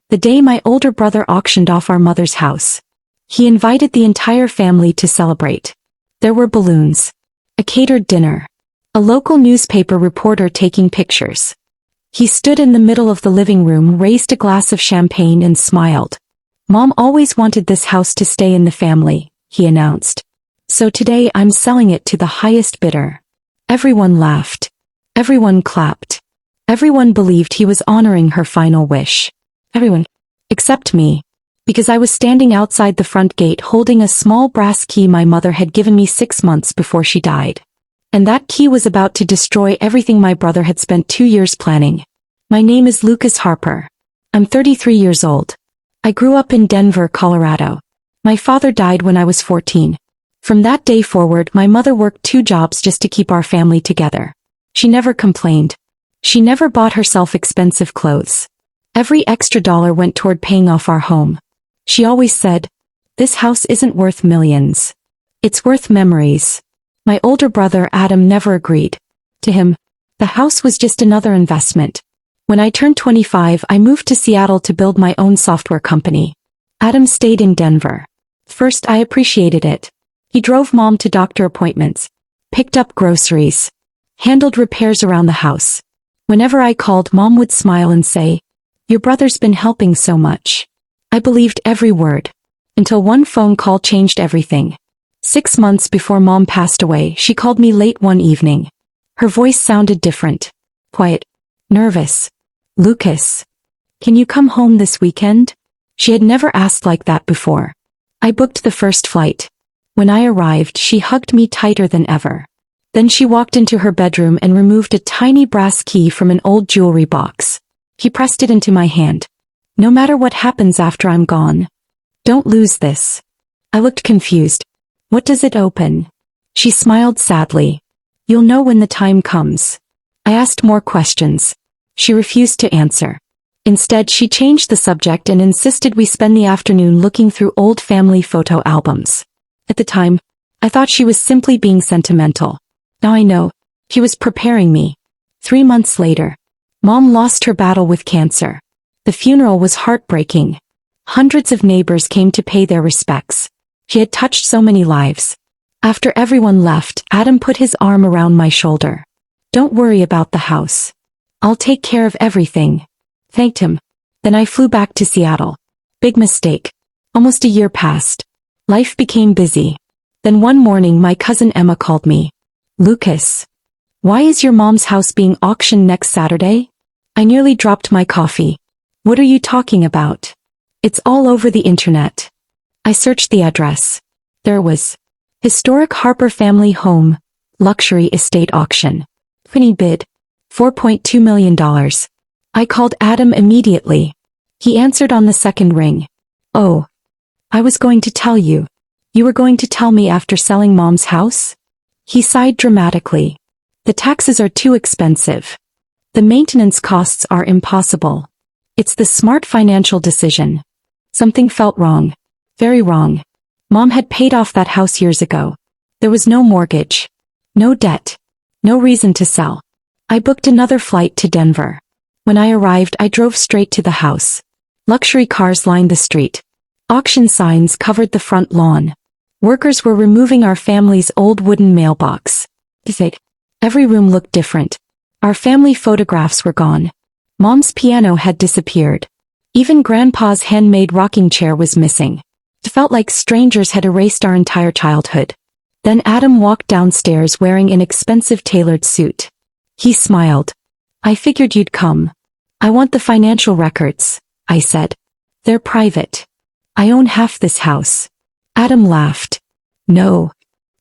The day my older brother auctioned off our mother's house. He invited the entire family to celebrate. There were balloons, a catered dinner, a local newspaper reporter taking pictures. He stood in the middle of the living room, raised a glass of champagne and smiled. "Mom always wanted this house to stay in the family," he announced. "So today I'm selling it to the highest bidder." Everyone laughed. Everyone clapped. Everyone believed he was honoring her final wish. Everyone. Except me. Because I was standing outside the front gate holding a small brass key my mother had given me 6 months before she died. And that key was about to destroy everything my brother had spent 2 years planning. My name is Lucas Harper. I'm 33 years old. I grew up in Denver, Colorado. My father died when I was 14. From that day forward, my mother worked 2 jobs just to keep our family together. She never complained. She never bought herself expensive clothes. Every extra dollar went toward paying off our home. She always said, "This house isn't worth millions. It's worth memories." My older brother Adam never agreed. To him, the house was just another investment. When I turned 25, I moved to Seattle to build my own software company. Adam stayed in Denver. First, I appreciated it. He drove Mom to doctor appointments, picked up groceries, handled repairs around the house. Whenever I called, Mom would smile and say, "Your brother's been helping so much." I believed every word. Until one phone call changed everything. 6 months before Mom passed away, she called me late one evening. Her voice sounded different. Quiet. Nervous. "Lucas, can you come home this weekend?" She had never asked like that before. I booked the first flight. When I arrived, she hugged me tighter than ever. Then she walked into her bedroom and removed a tiny brass key from an old jewelry box. He pressed it into my hand. "No matter what happens after I'm gone, don't lose this." I looked confused. "What does it open?" She smiled sadly. "You'll know when the time comes." I asked more questions. She refused to answer. Instead, she changed the subject and insisted we spend the afternoon looking through old family photo albums. At the time, I thought she was simply being sentimental. Now I know, she was preparing me. 3 months later, Mom lost her battle with cancer. The funeral was heartbreaking. Hundreds of neighbors came to pay their respects. She had touched so many lives. After everyone left, Adam put his arm around my shoulder. "Don't worry about the house. I'll take care of everything." Thanked him. Then I flew back to Seattle. Big mistake. Almost a year passed. Life became busy. Then one morning my cousin Emma called me. "Lucas, why is your mom's house being auctioned next Saturday?" I nearly dropped my coffee. "What are you talking about?" "It's all over the internet." I searched the address. There was Historic Harper Family Home, Luxury Estate Auction. Penny bid, $4.2 million. I called Adam immediately. He answered on the second ring. "Oh, I was going to tell you. You were going to tell me after selling Mom's house?" He sighed dramatically. "The taxes are too expensive. The maintenance costs are impossible. It's the smart financial decision." Something felt wrong. Very wrong. Mom had paid off that house years ago. There was no mortgage. No debt. No reason to sell. I booked another flight to Denver. When I arrived, I drove straight to the house. Luxury cars lined the street. Auction signs covered the front lawn. Workers were removing our family's old wooden mailbox. Every room looked different. Our family photographs were gone. Mom's piano had disappeared. Even Grandpa's handmade rocking chair was missing. It felt like strangers had erased our entire childhood. Then Adam walked downstairs wearing an expensive tailored suit. He smiled. "I figured you'd come. I want the financial records," I said. "They're private. I own half this house." Adam laughed. "No,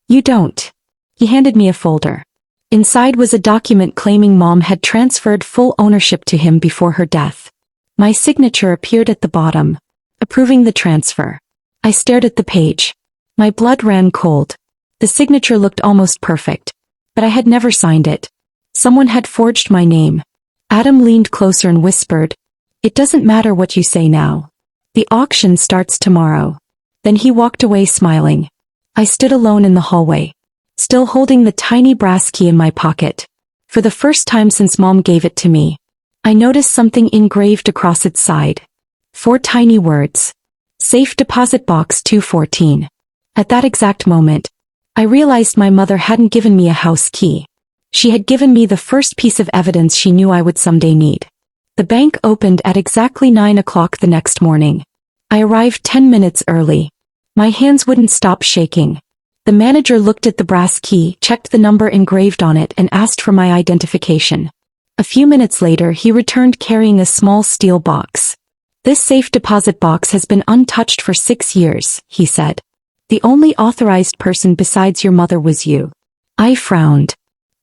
you don't." He handed me a folder. Inside was a document claiming Mom had transferred full ownership to him before her death. My signature appeared at the bottom, approving the transfer. I stared at the page. My blood ran cold. The signature looked almost perfect, but I had never signed it. Someone had forged my name. Adam leaned closer and whispered, "It doesn't matter what you say now. The auction starts tomorrow." Then he walked away smiling. I stood alone in the hallway, still holding the tiny brass key in my pocket. For the first time since Mom gave it to me, I noticed something engraved across its side. 4 tiny words. Safe deposit box 214. At that exact moment, I realized my mother hadn't given me a house key. She had given me the first piece of evidence she knew I would someday need. The bank opened at exactly 9 o'clock the next morning. I arrived 10 minutes early. My hands wouldn't stop shaking. The manager looked at the brass key, checked the number engraved on it, and asked for my identification. A few minutes later, he returned carrying a small steel box. This safe deposit box has been untouched for 6 years, he said. The only authorized person besides your mother was you. I frowned.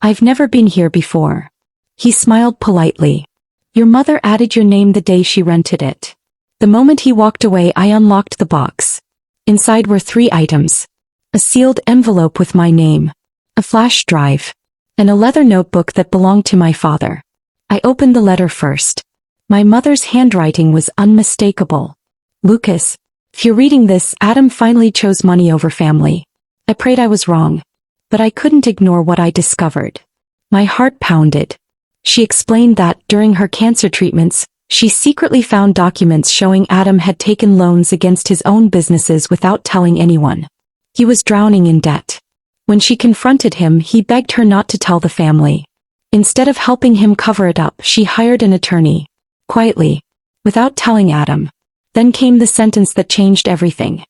I've never been here before. He smiled politely. Your mother added your name the day she rented it. The moment he walked away, I unlocked the box. Inside were 3 items. A sealed envelope with my name, a flash drive, and a leather notebook that belonged to my father. I opened the letter first. My mother's handwriting was unmistakable. Lucas, if you're reading this, Adam finally chose money over family. I prayed I was wrong, but I couldn't ignore what I discovered. My heart pounded. She explained that, during her cancer treatments, she secretly found documents showing Adam had taken loans against his own businesses without telling anyone. He was drowning in debt. When she confronted him, he begged her not to tell the family. Instead of helping him cover it up, she hired an attorney. Quietly, without telling Adam. Then came the sentence that changed everything.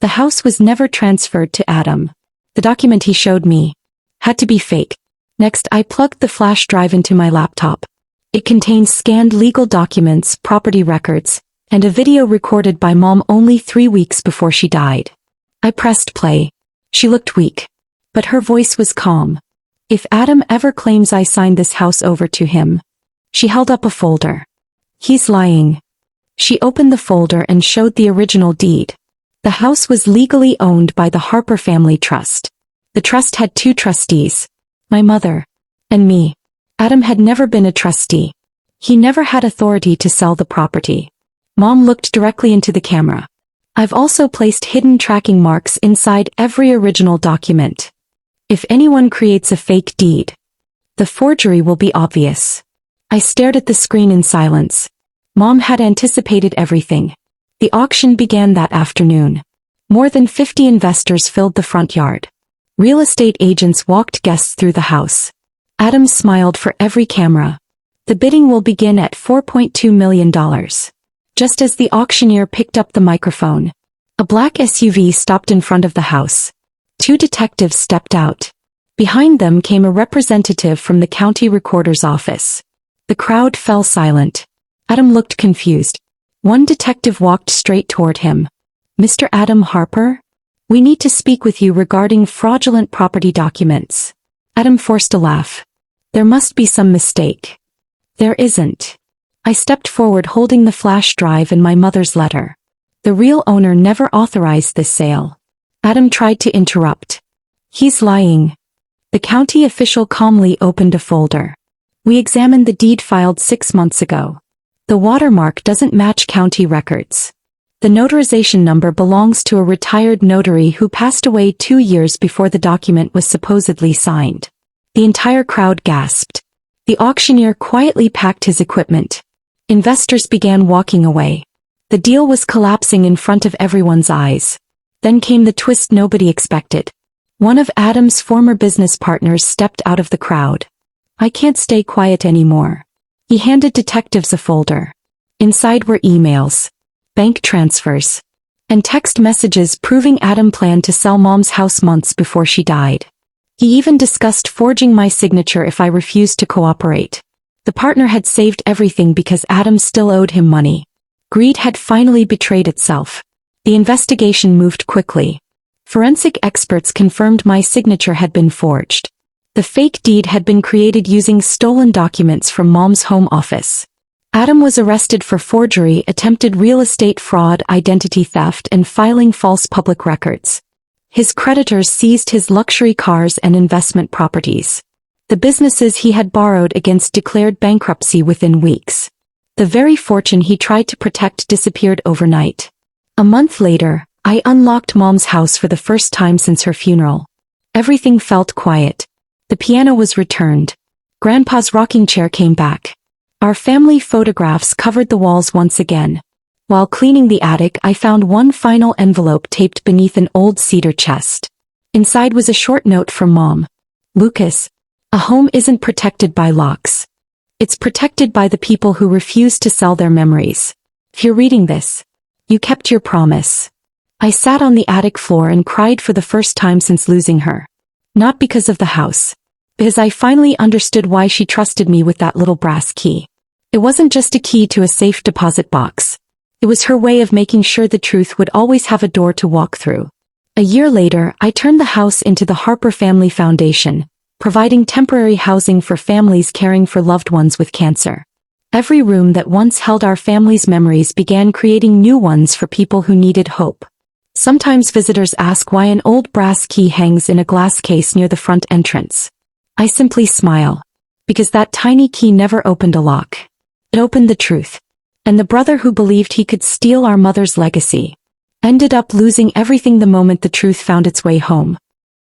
The house was never transferred to Adam. The document he showed me had to be fake. Next, I plugged the flash drive into my laptop. It contained scanned legal documents, property records, and a video recorded by Mom only 3 weeks before she died. I pressed play. She looked weak, but her voice was calm. If Adam ever claims I signed this house over to him. She held up a folder. He's lying. She opened the folder and showed the original deed. The house was legally owned by the Harper Family Trust. The trust had 2 trustees, my mother and me. Adam had never been a trustee. He never had authority to sell the property. Mom looked directly into the camera. I've also placed hidden tracking marks inside every original document. If anyone creates a fake deed, the forgery will be obvious. I stared at the screen in silence. Mom had anticipated everything. The auction began that afternoon. More than 50 investors filled the front yard. Real estate agents walked guests through the house. Adam smiled for every camera. The bidding will begin at $4.2 million. Just as the auctioneer picked up the microphone, a black SUV stopped in front of the house. 2 detectives stepped out. Behind them came a representative from the county recorder's office. The crowd fell silent. Adam looked confused. One detective walked straight toward him. Mr. Adam Harper? We need to speak with you regarding fraudulent property documents. Adam forced a laugh. There must be some mistake. There isn't. I stepped forward holding the flash drive and my mother's letter. The real owner never authorized this sale. Adam tried to interrupt. He's lying. The county official calmly opened a folder. We examined the deed filed 6 months ago. The watermark doesn't match county records. The notarization number belongs to a retired notary who passed away 2 years before the document was supposedly signed. The entire crowd gasped. The auctioneer quietly packed his equipment. Investors began walking away. The deal was collapsing in front of everyone's eyes. Then came the twist nobody expected. One of Adam's former business partners stepped out of the crowd. I can't stay quiet anymore. He handed detectives a folder. Inside were emails, bank transfers, and text messages proving Adam planned to sell Mom's house months before she died. He even discussed forging my signature if I refused to cooperate. The partner had saved everything because Adam still owed him money. Greed had finally betrayed itself. The investigation moved quickly. Forensic experts confirmed my signature had been forged. The fake deed had been created using stolen documents from Mom's home office. Adam was arrested for forgery, attempted real estate fraud, identity theft, and filing false public records. His creditors seized his luxury cars and investment properties. The businesses he had borrowed against declared bankruptcy within weeks. The very fortune he tried to protect disappeared overnight. A month later, I unlocked Mom's house for the first time since her funeral. Everything felt quiet. The piano was returned. Grandpa's rocking chair came back. Our family photographs covered the walls once again. While cleaning the attic, I found one final envelope taped beneath an old cedar chest. Inside was a short note from Mom. Lucas, a home isn't protected by locks. It's protected by the people who refuse to sell their memories. If you're reading this, you kept your promise. I sat on the attic floor and cried for the first time since losing her. Not because of the house, because I finally understood why she trusted me with that little brass key. It wasn't just a key to a safe deposit box. It was her way of making sure the truth would always have a door to walk through. A year later, I turned the house into the Harper Family Foundation, providing temporary housing for families caring for loved ones with cancer. Every room that once held our family's memories began creating new ones for people who needed hope. Sometimes visitors ask why an old brass key hangs in a glass case near the front entrance. I simply smile. Because that tiny key never opened a lock. It opened the truth. And the brother who believed he could steal our mother's legacy ended up losing everything the moment the truth found its way home.